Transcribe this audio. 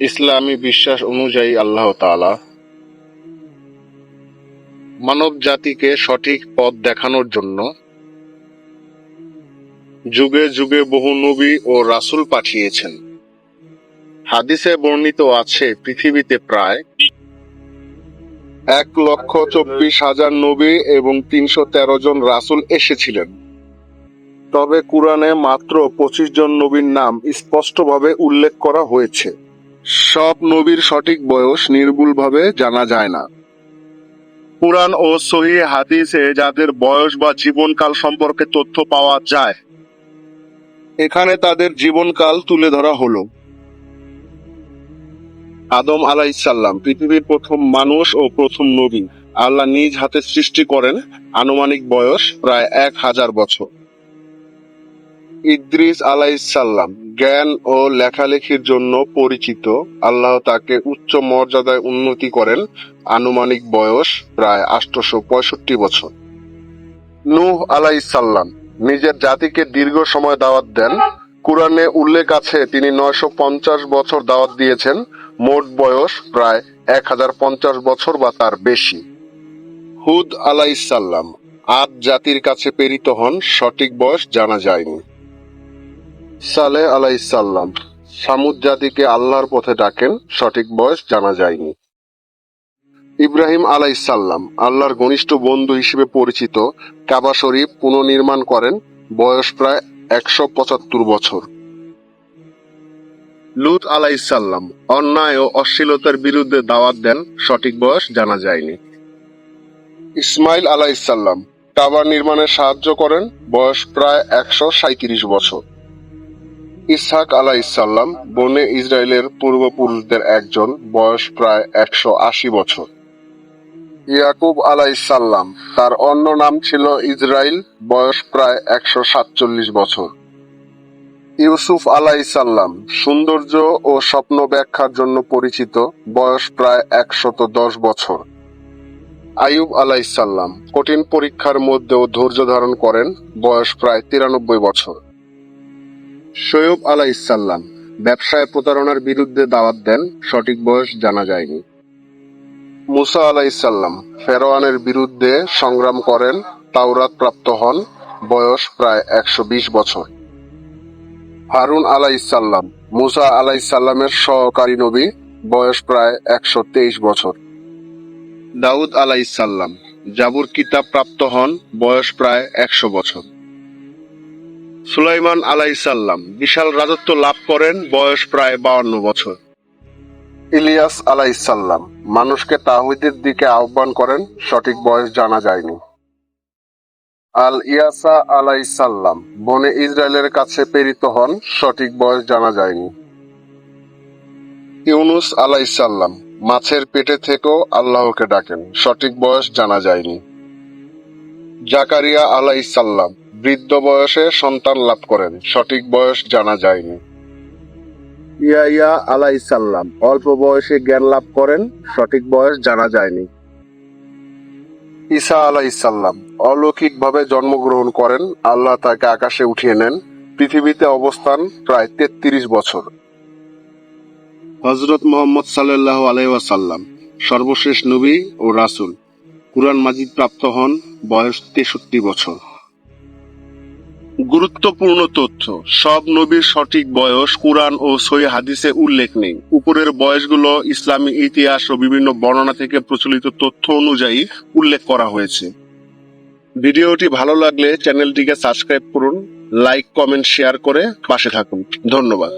ইসলামী বিশ্বাস অনুযায়ী আল্লাহ তাআলা মানব জাতিকে সঠিক পথ দেখানোর জন্য যুগে যুগে বহু নবী ও রাসূল পাঠিয়েছেন। হাদিসে বর্ণিত আছে পৃথিবীতে প্রায় 1,24,000 নবী এবং 313 জন রাসূল এসেছিলেন। তবে কুরআনে মাত্র 25 জন নবীর নাম স্পষ্টভাবে উল্লেখ করা হয়েছে। সব নবীর সঠিক বয়স নির্ভুলভাবে জানা যায় না। কুরআন ও সহিহ হাদিসে যাদের বয়স বা জীবনকাল সম্পর্কে তথ্য পাওয়া যায়, এখানে তাদের জীবনকাল তুলে ধরা হলো। আদম আলাইহিসসালাম পৃথিবীর প্রথম মানুষ ও প্রথম নবী। আল্লাহ নিজ হাতে সৃষ্টি করেন, আনুমানিক বয়স প্রায় 1000 বছর। ইদ্রিস আলাইহিসসালাম জ্ঞান ও লেখালেখির জন্য পরিচিত। আল্লাহ তাকে উচ্চ মর্যাদায় উন্নতি করেন, আনুমানিক বয়স প্রায় 865 বছর। নূহ আলাইহিসসালাম নিজের জাতিকে দীর্ঘ সময় দাওয়াত দেন। কুরআনে উল্লেখ আছে তিনি 950 বছর দাওয়াত দিয়েছেন, মোট বয়স প্রায় 1050 বছর বা তার বেশি। হুদ আলাইহিসসালাম আদ জাতির কাছে প্রেরিত হন, সঠিক বয়স জানা যায়নি। সালেহ আলাইহিসসালাম সামুদ জাতিকে আল্লাহর পথে ডাকেন, সঠিক বয়স জানা যায়নি। ইব্রাহিম আলাইহিসসালাম আল্লাহর ঘনিষ্ঠ বন্ধু হিসেবে পরিচিত, কাবা শরীফ পুনর্নির্মাণ করেন, বয়স প্রায় 175 বছর। লূত আলাইহিসসালাম অন্যায় ও অশ্লীলতার বিরুদ্ধে দাওয়াত দেন, সঠিক বয়স জানা যায়নি। ইসমাইল আলাইহিসসালাম কাবা নির্মাণে সাহায্য করেন, বয়স প্রায় 137 বছর। ইসহাক আলাইহিসসালাম বনে ইসরায়েলের পূর্বপুরুষদের একজন, বয়স প্রায় 180 বছর। ইয়াকুব আলাইহিসসালাম তার অন্য নাম ছিল ইসরাইল, বয়স প্রায় 147 বছর। ইউসুফ আলাইহিসসালাম সৌন্দর্য ও স্বপ্ন ব্যাখ্যার জন্য পরিচিত, বয়স প্রায় 110 বছর। আইয়ুব আলাইহিসসালাম কঠিন পরীক্ষার মধ্যেও ধৈর্য ধারণ করেন, বয়স প্রায় 93 বছর। শোয়েব আলাইহিসসালাম ব্যবসায় প্রতারণার বিরুদ্ধে দাওয়াত দেন, সঠিক বয়স জানা যায়নি। মুসা আলাইহিসসালাম ফেরআউনের বিরুদ্ধে সংগ্রাম করেন, তাওরাত প্রাপ্ত হন, বয়স প্রায় 120 বছর। হারুন আলাইহিসসালাম মুসা আলাইহিসসালামের সহকারী নবী, বয়স প্রায় 123 বছর। দাউদ আলাইহিসসালাম জাবুর কিতাব প্রাপ্ত হন, বয়স প্রায় 100 বছর। সুলাইমান আলাইহিসসালাম বিশাল রাজত্ব লাভ করেন, বয়স প্রায় 52 বছর। ইলিয়াস আলাইহিসসালাম মানুষকে তাওহীদের দিকে আহ্বান করেন, সঠিক বয়স জানা যায়নি। আল ইয়াসা আলাইহিসসালাম বনে ইসরায়েলের কাছে প্রেরিত হন, সঠিক বয়স জানা যায়নি। ইউনুস আলাইহিসসালাম মাছের পেটে থেকেও আল্লাহকে ডাকেন, সঠিক বয়স জানা যায়নি। জাকারিয়া আলাইহিসসালাম বৃদ্ধ বয়সে সন্তান লাভ করেন, সঠিক বয়স জানা যায়নি। ইয়াহইয়া আলাইহিসসালাম অল্প বয়সে জ্ঞান লাভ করেন, সঠিক বয়স জানা যায়নি। ঈসা আলাইহিসসালাম অলৌকিকভাবে জন্মগ্রহণ করেন, আল্লাহ তাকে আকাশে উঠিয়ে নেন, পৃথিবীতে অবস্থান প্রায় 33 বছর। হযরত মুহাম্মদ সাল্লাল্লাহু আলাইহি ওয়াসাল্লাম সর্বশেষ নবী ও রাসূল। কুরআন মাজিদ প্রাপ্ত হন, বয়স 63 বছর। গুরুত্বপূর্ণ তথ্য: সব নবীর সঠিক বয়স কুরআন ও সহিহ হাদিসে উল্লেখ নেই। উপরের বয়সগুলো ইসলামী ইতিহাস ও বিভিন্ন বর্ণনা থেকে প্রচলিত তথ্য অনুযায়ী উল্লেখ করা হয়েছে। ভিডিওটি ভালো লাগলে চ্যানেলটিকে সাবস্ক্রাইব করুন, লাইক, কমেন্ট, শেয়ার করে পাশে থাকুন। ধন্যবাদ।